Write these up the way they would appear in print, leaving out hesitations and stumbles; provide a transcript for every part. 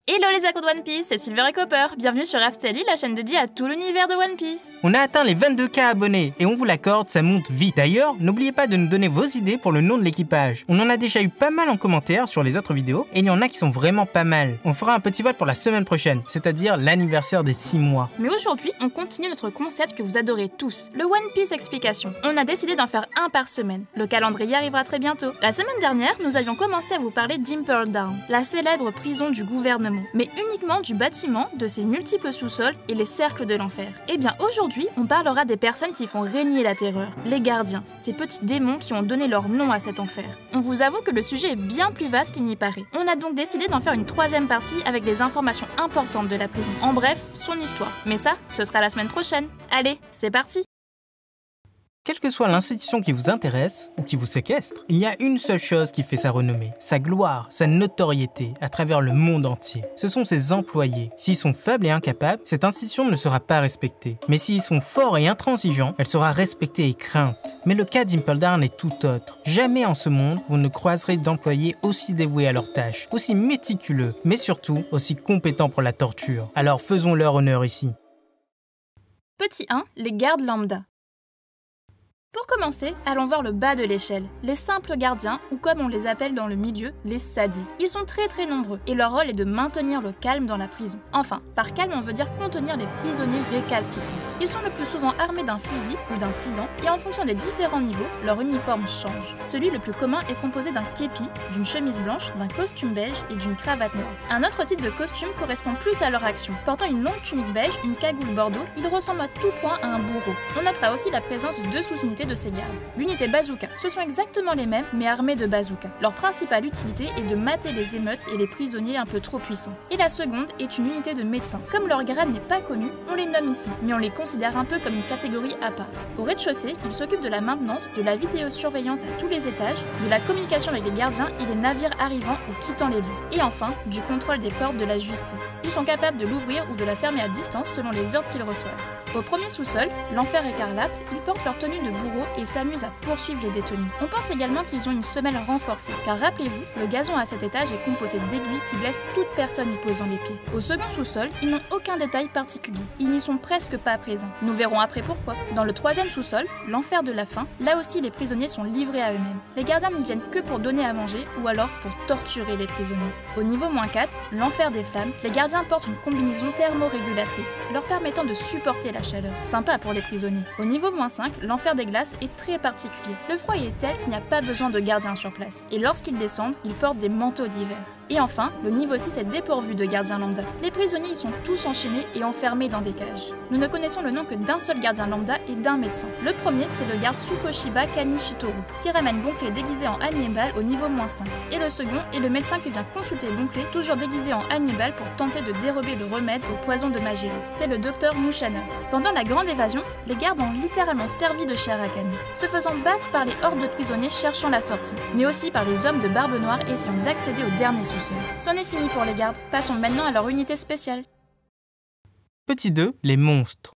Hello les accros de One Piece, c'est Silver et Copper. Bienvenue sur Raftelli, la chaîne dédiée à tout l'univers de One Piece. On a atteint les 22K abonnés et on vous l'accorde, ça monte vite. D'ailleurs, n'oubliez pas de nous donner vos idées pour le nom de l'équipage. On en a déjà eu pas mal en commentaire sur les autres vidéos et il y en a qui sont vraiment pas mal. On fera un petit vote pour la semaine prochaine, c'est-à-dire l'anniversaire des 6 mois. Mais aujourd'hui, on continue notre concept que vous adorez tous, le One Piece Explication. On a décidé d'en faire un par semaine. Le calendrier arrivera très bientôt. La semaine dernière, nous avions commencé à vous parler d'Impel Down, la célèbre prison du gouvernement, mais uniquement du bâtiment, de ses multiples sous-sols et les cercles de l'enfer. Et bien aujourd'hui, on parlera des personnes qui font régner la terreur, les gardiens, ces petits démons qui ont donné leur nom à cet enfer. On vous avoue que le sujet est bien plus vaste qu'il n'y paraît. On a donc décidé d'en faire une troisième partie avec les informations importantes de la prison. En bref, son histoire. Mais ça, ce sera la semaine prochaine. Allez, c'est parti! Quelle que soit l'institution qui vous intéresse ou qui vous séquestre, il y a une seule chose qui fait sa renommée, sa gloire, sa notoriété à travers le monde entier. Ce sont ses employés. S'ils sont faibles et incapables, cette institution ne sera pas respectée. Mais s'ils sont forts et intransigeants, elle sera respectée et crainte. Mais le cas d'Impel Down est tout autre. Jamais en ce monde, vous ne croiserez d'employés aussi dévoués à leurs tâches, aussi méticuleux, mais surtout aussi compétents pour la torture. Alors faisons-leur honneur ici. Petit 1, les gardes lambda. Pour commencer, allons voir le bas de l'échelle, les simples gardiens, ou comme on les appelle dans le milieu, les sadis. Ils sont très nombreux, et leur rôle est de maintenir le calme dans la prison. Enfin, par calme on veut dire contenir les prisonniers récalcitrants. Ils sont le plus souvent armés d'un fusil ou d'un trident, et en fonction des différents niveaux, leur uniforme change. Celui le plus commun est composé d'un képi, d'une chemise blanche, d'un costume beige et d'une cravate noire. Un autre type de costume correspond plus à leur action. Portant une longue tunique beige, une cagoule bordeaux, il ressemble à tout point à un bourreau. On notera aussi la présence de deux sous-unités de ces gardes. L'unité bazooka, ce sont exactement les mêmes mais armés de bazooka. Leur principale utilité est de mater les émeutes et les prisonniers un peu trop puissants. Et la seconde est une unité de médecins. Comme leur grade n'est pas connu, on les nomme ici, mais on les considère un peu comme une catégorie à part. Au rez-de-chaussée, ils s'occupent de la maintenance, de la vidéosurveillance à tous les étages, de la communication avec les gardiens et les navires arrivant ou quittant les lieux. Et enfin, du contrôle des portes de la justice. Ils sont capables de l'ouvrir ou de la fermer à distance selon les ordres qu'ils reçoivent. Au premier sous-sol, l'enfer écarlate, ils portent leur tenue de bourreau et s'amusent à poursuivre les détenus. On pense également qu'ils ont une semelle renforcée, car rappelez-vous, le gazon à cet étage est composé d'aiguilles qui blessent toute personne y posant les pieds. Au second sous-sol, ils n'ont aucun détail particulier. Ils n'y sont presque pas présents. Nous verrons après pourquoi. Dans le troisième sous-sol, l'enfer de la faim, là aussi les prisonniers sont livrés à eux-mêmes. Les gardiens n'y viennent que pour donner à manger ou alors pour torturer les prisonniers. Au niveau -4, l'enfer des flammes, les gardiens portent une combinaison thermorégulatrice, leur permettant de supporter la chaleur. Sympa pour les prisonniers. Au niveau -5, l'enfer des glaces est très particulier. Le froid y est tel qu'il n'y a pas besoin de gardiens sur place. Et lorsqu'ils descendent, ils portent des manteaux d'hiver. Et enfin, le niveau 6 est dépourvu de gardiens lambda. Les prisonniers y sont tous enchaînés et enfermés dans des cages. Nous ne connaissons le nom que d'un seul gardien lambda et d'un médecin. Le premier, c'est le garde Tsukoshiba Kanishitoru, qui ramène Bonclé déguisé en Hannibal au niveau -5. Et le second est le médecin qui vient consulter Bonclé, toujours déguisé en Hannibal pour tenter de dérober le remède au poison de Magellan. C'est le docteur Mushana. Pendant la grande évasion, les gardes ont littéralement servi de chair à canon, se faisant battre par les hordes de prisonniers cherchant la sortie, mais aussi par les hommes de barbe noire essayant d'accéder au dernier sous-sol. C'en est fini pour les gardes, passons maintenant à leur unité spéciale. Petit 2, les monstres.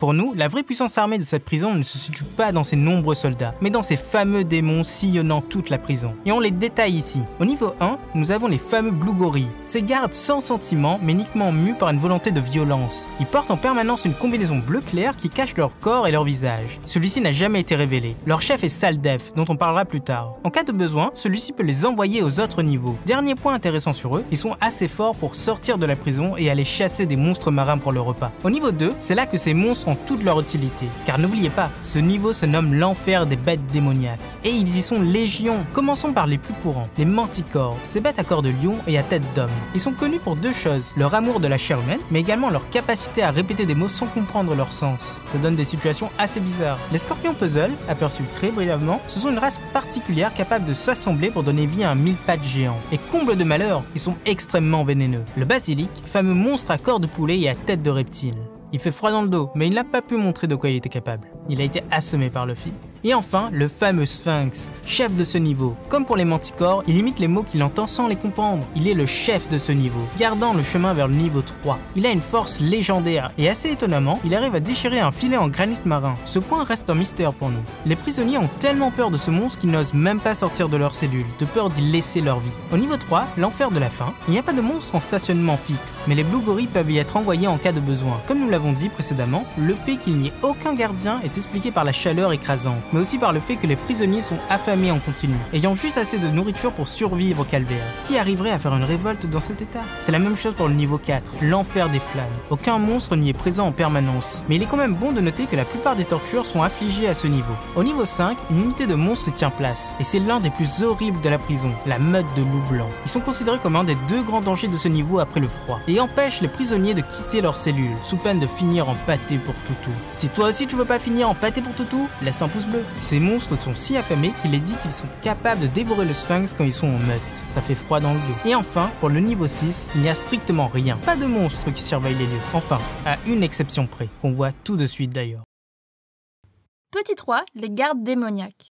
Pour nous, la vraie puissance armée de cette prison ne se situe pas dans ses nombreux soldats, mais dans ces fameux démons sillonnant toute la prison. Et on les détaille ici. Au niveau 1, nous avons les fameux Blue Gorilles. Ces gardes sans sentiment, mais uniquement mus par une volonté de violence. Ils portent en permanence une combinaison bleu clair qui cache leur corps et leur visage. Celui-ci n'a jamais été révélé. Leur chef est Saldef, dont on parlera plus tard. En cas de besoin, celui-ci peut les envoyer aux autres niveaux. Dernier point intéressant sur eux, ils sont assez forts pour sortir de la prison et aller chasser des monstres marins pour le repas. Au niveau 2, c'est là que ces monstres ont toute leur utilité. Car n'oubliez pas, ce niveau se nomme l'enfer des bêtes démoniaques. Et ils y sont légions. Commençons par les plus courants, les manticores, ces bêtes à corps de lion et à tête d'homme. Ils sont connus pour deux choses, leur amour de la chair humaine, mais également leur capacité à répéter des mots sans comprendre leur sens. Ça donne des situations assez bizarres. Les scorpions puzzle, aperçus très brièvement, ce sont une race particulière capable de s'assembler pour donner vie à un mille-pattes géant. Et comble de malheur, ils sont extrêmement vénéneux. Le basilic, fameux monstre à corps de poulet et à tête de reptile. Il fait froid dans le dos, mais il n'a pas pu montrer de quoi il était capable. Il a été assommé par Luffy. Et enfin, le fameux Sphinx, chef de ce niveau. Comme pour les manticores, il imite les mots qu'il entend sans les comprendre. Il est le chef de ce niveau, gardant le chemin vers le niveau 3. Il a une force légendaire et assez étonnamment, il arrive à déchirer un filet en granit marin. Ce point reste un mystère pour nous. Les prisonniers ont tellement peur de ce monstre qu'ils n'osent même pas sortir de leur cellule, de peur d'y laisser leur vie. Au niveau 3, l'enfer de la faim, il n'y a pas de monstre en stationnement fixe, mais les Blue Gorilles peuvent y être envoyés en cas de besoin. Comme nous l'avons dit précédemment, le fait qu'il n'y ait aucun gardien est expliqué par la chaleur écrasante, mais aussi par le fait que les prisonniers sont affamés en continu, ayant juste assez de nourriture pour survivre au calvaire. Qui arriverait à faire une révolte dans cet état? C'est la même chose pour le niveau 4, l'enfer des flammes. Aucun monstre n'y est présent en permanence, mais il est quand même bon de noter que la plupart des tortures sont affligées à ce niveau. Au niveau 5, une unité de monstres tient place, et c'est l'un des plus horribles de la prison, la meute de loups blancs. Ils sont considérés comme un des deux grands dangers de ce niveau après le froid, et empêchent les prisonniers de quitter leur cellule, sous peine de finir en pâté pour toutou. Si toi aussi tu veux pas finir en pâté pour toutou, laisse un pouce bleu. Ces monstres sont si affamés qu'il est dit qu'ils sont capables de dévorer le sphinx quand ils sont en meute. Ça fait froid dans le dos. Et enfin, pour le niveau 6, il n'y a strictement rien. Pas de monstres qui surveillent les lieux. Enfin, à une exception près, qu'on voit tout de suite d'ailleurs. Petit 3, les gardes démoniaques.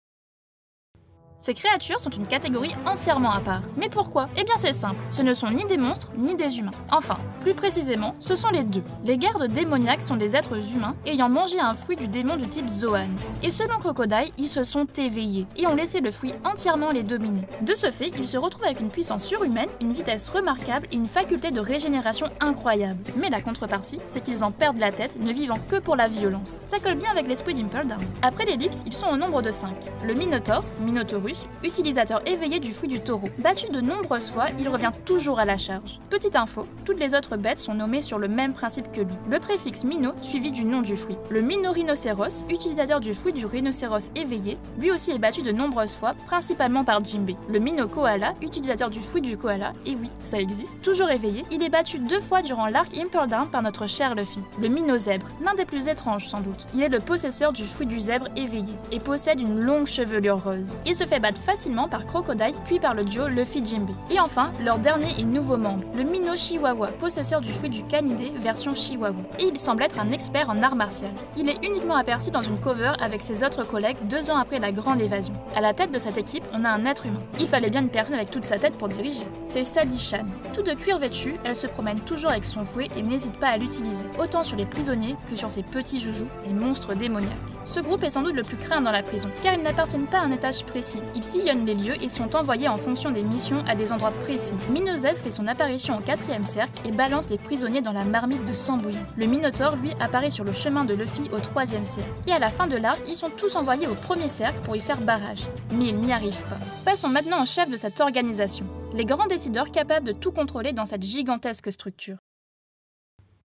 Ces créatures sont une catégorie entièrement à part. Mais pourquoi? Eh bien c'est simple, ce ne sont ni des monstres ni des humains. Enfin, plus précisément, ce sont les deux. Les gardes démoniaques sont des êtres humains ayant mangé un fruit du démon du type Zoan. Et selon Crocodile, ils se sont éveillés et ont laissé le fruit entièrement les dominer. De ce fait, ils se retrouvent avec une puissance surhumaine, une vitesse remarquable et une faculté de régénération incroyable. Mais la contrepartie, c'est qu'ils en perdent la tête, ne vivant que pour la violence. Ça colle bien avec l'esprit d'Impel Down. Après l'ellipse, ils sont au nombre de 5. Le Minotaure, Minotaurus, utilisateur éveillé du fruit du taureau. Battu de nombreuses fois, il revient toujours à la charge. Petite info, toutes les autres bêtes sont nommées sur le même principe que lui. Le préfixe Mino suivi du nom du fruit. Le Minorhinocéros, utilisateur du fruit du rhinocéros éveillé, lui aussi est battu de nombreuses fois, principalement par Jimbei. Le Mino-Koala, utilisateur du fruit du koala, et oui, ça existe, toujours éveillé, il est battu 2 fois durant l'arc Impel Down par notre cher Luffy. Le Mino-Zèbre, l'un des plus étranges sans doute. Il est le possesseur du fruit du zèbre éveillé, et possède une longue chevelure rose. Il se fait battre facilement par Crocodile, puis par le duo Luffy-Jimbei. Et enfin, leur dernier et nouveau membre, le Mino-Chihuahua, possesseur du fruit du canidé version Chihuahua. Et il semble être un expert en arts martiaux. Il est uniquement aperçu dans une cover avec ses autres collègues 2 ans après la grande évasion. À la tête de cette équipe, on a un être humain. Il fallait bien une personne avec toute sa tête pour diriger. C'est Sadie Chan. Tout de cuir vêtu, elle se promène toujours avec son fouet et n'hésite pas à l'utiliser, autant sur les prisonniers que sur ses petits joujoux, les monstres démoniaques. Ce groupe est sans doute le plus craint dans la prison, car ils n'appartiennent pas à un étage précis. Ils sillonnent les lieux et sont envoyés en fonction des missions à des endroits précis. Minozev fait son apparition au 4e cercle et balance des prisonniers dans la marmite de sang bouillant. Le Minotaure, lui, apparaît sur le chemin de Luffy au 3e cercle. Et à la fin de l'arc, ils sont tous envoyés au 1er cercle pour y faire barrage. Mais ils n'y arrivent pas. Passons maintenant au chef de cette organisation, les grands décideurs capables de tout contrôler dans cette gigantesque structure.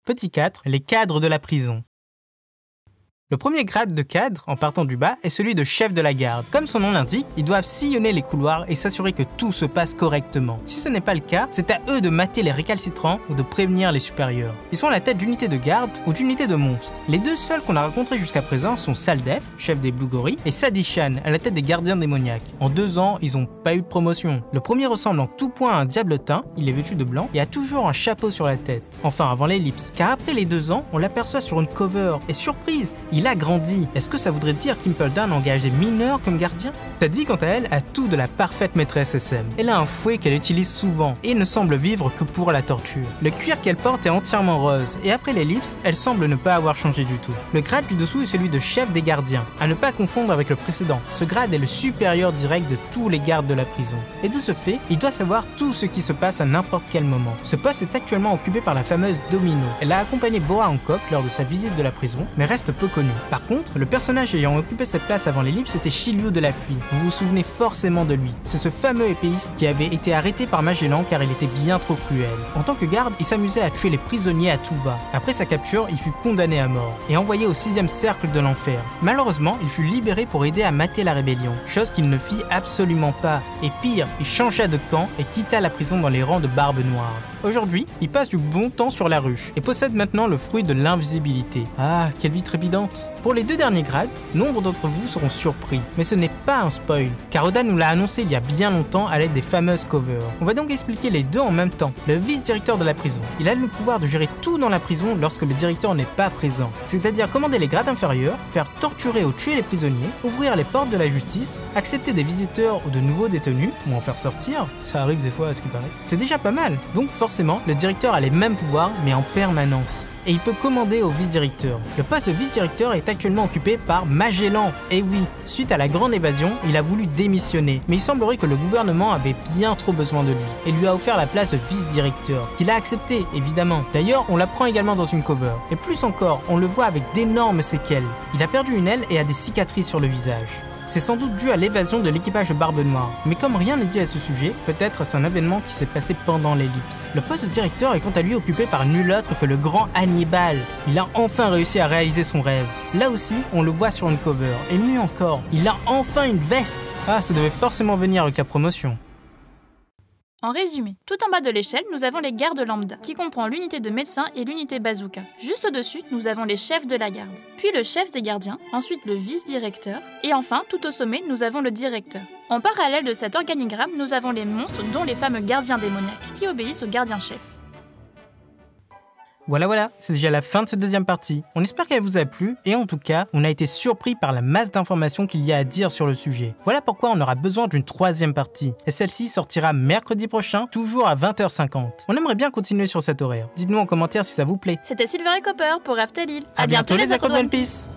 Petit 4, les cadres de la prison. Le premier grade de cadre, en partant du bas, est celui de chef de la garde. Comme son nom l'indique, ils doivent sillonner les couloirs et s'assurer que tout se passe correctement. Si ce n'est pas le cas, c'est à eux de mater les récalcitrants ou de prévenir les supérieurs. Ils sont à la tête d'unités de garde ou d'unités de monstres. Les deux seuls qu'on a rencontrés jusqu'à présent sont Saldef, chef des Blue Gorilles, et Sadie Chan, à la tête des gardiens démoniaques. En 2 ans, ils n'ont pas eu de promotion. Le premier ressemble en tout point à un diablotin, il est vêtu de blanc et a toujours un chapeau sur la tête. Enfin, avant l'ellipse. Car après les 2 ans, on l'aperçoit sur une cover. Et surprise, il a grandi. Est-ce que ça voudrait dire qu'Impel Down engage des mineurs comme gardiens? Sadie, quant à elle, a tout de la parfaite maîtresse SM. Elle a un fouet qu'elle utilise souvent et ne semble vivre que pour la torture. Le cuir qu'elle porte est entièrement rose et après l'ellipse, elle semble ne pas avoir changé du tout. Le grade du dessous est celui de chef des gardiens, à ne pas confondre avec le précédent. Ce grade est le supérieur direct de tous les gardes de la prison. Et de ce fait, il doit savoir tout ce qui se passe à n'importe quel moment. Ce poste est actuellement occupé par la fameuse Domino. Elle a accompagné Boa Hancock lors de sa visite de la prison, mais reste peu connue. Par contre, le personnage ayant occupé cette place avant l'ellipse était Shiryu de la Pluie. Vous vous souvenez forcément de lui. C'est ce fameux épéiste qui avait été arrêté par Magellan car il était bien trop cruel. En tant que garde, il s'amusait à tuer les prisonniers à tout va. Après sa capture, il fut condamné à mort et envoyé au 6e cercle de l'enfer. Malheureusement, il fut libéré pour aider à mater la rébellion, chose qu'il ne fit absolument pas. Et pire, il changea de camp et quitta la prison dans les rangs de Barbe Noire. Aujourd'hui, il passe du bon temps sur la ruche et possède maintenant le fruit de l'invisibilité. Ah, quelle vie trépidante! Pour les 2 derniers grades, nombre d'entre vous seront surpris, mais ce n'est pas un spoil, car Oda nous l'a annoncé il y a bien longtemps à l'aide des fameuses covers. On va donc expliquer les deux en même temps. Le vice-directeur de la prison, il a le pouvoir de gérer tout dans la prison lorsque le directeur n'est pas présent, c'est-à-dire commander les grades inférieurs, faire torturer ou tuer les prisonniers, ouvrir les portes de la justice, accepter des visiteurs ou de nouveaux détenus, ou en faire sortir, ça arrive des fois à ce qui paraît. C'est déjà pas mal, donc forcément, le directeur a les mêmes pouvoirs mais en permanence. Et il peut commander au vice-directeur. Le poste de vice-directeur est actuellement occupé par Magellan. Et oui, suite à la grande évasion, il a voulu démissionner. Mais il semblerait que le gouvernement avait bien trop besoin de lui et lui a offert la place de vice-directeur, qu'il a accepté évidemment. D'ailleurs, on l'apprend également dans une cover. Et plus encore, on le voit avec d'énormes séquelles. Il a perdu une aile et a des cicatrices sur le visage. C'est sans doute dû à l'évasion de l'équipage de Barbe Noire, mais comme rien n'est dit à ce sujet, peut-être est-ce un événement qui s'est passé pendant l'ellipse. Le poste de directeur est quant à lui occupé par nul autre que le grand Hannibal. Il a enfin réussi à réaliser son rêve. Là aussi, on le voit sur une cover, et mieux encore, il a enfin une veste. Ah, ça devait forcément venir avec la promotion. En résumé, tout en bas de l'échelle, nous avons les gardes lambda, qui comprend l'unité de médecins et l'unité bazooka. Juste au-dessus, nous avons les chefs de la garde, puis le chef des gardiens, ensuite le vice-directeur, et enfin, tout au sommet, nous avons le directeur. En parallèle de cet organigramme, nous avons les monstres, dont les fameux gardiens démoniaques, qui obéissent au gardien-chef. Voilà, c'est déjà la fin de cette deuxième partie. On espère qu'elle vous a plu, et en tout cas, on a été surpris par la masse d'informations qu'il y a à dire sur le sujet. Voilà pourquoi on aura besoin d'une troisième partie, et celle-ci sortira mercredi prochain, toujours à 20h50. On aimerait bien continuer sur cet horaire. Dites-nous en commentaire si ça vous plaît. C'était Silver et Copper pour Raftel. À bientôt les accros de One Piece.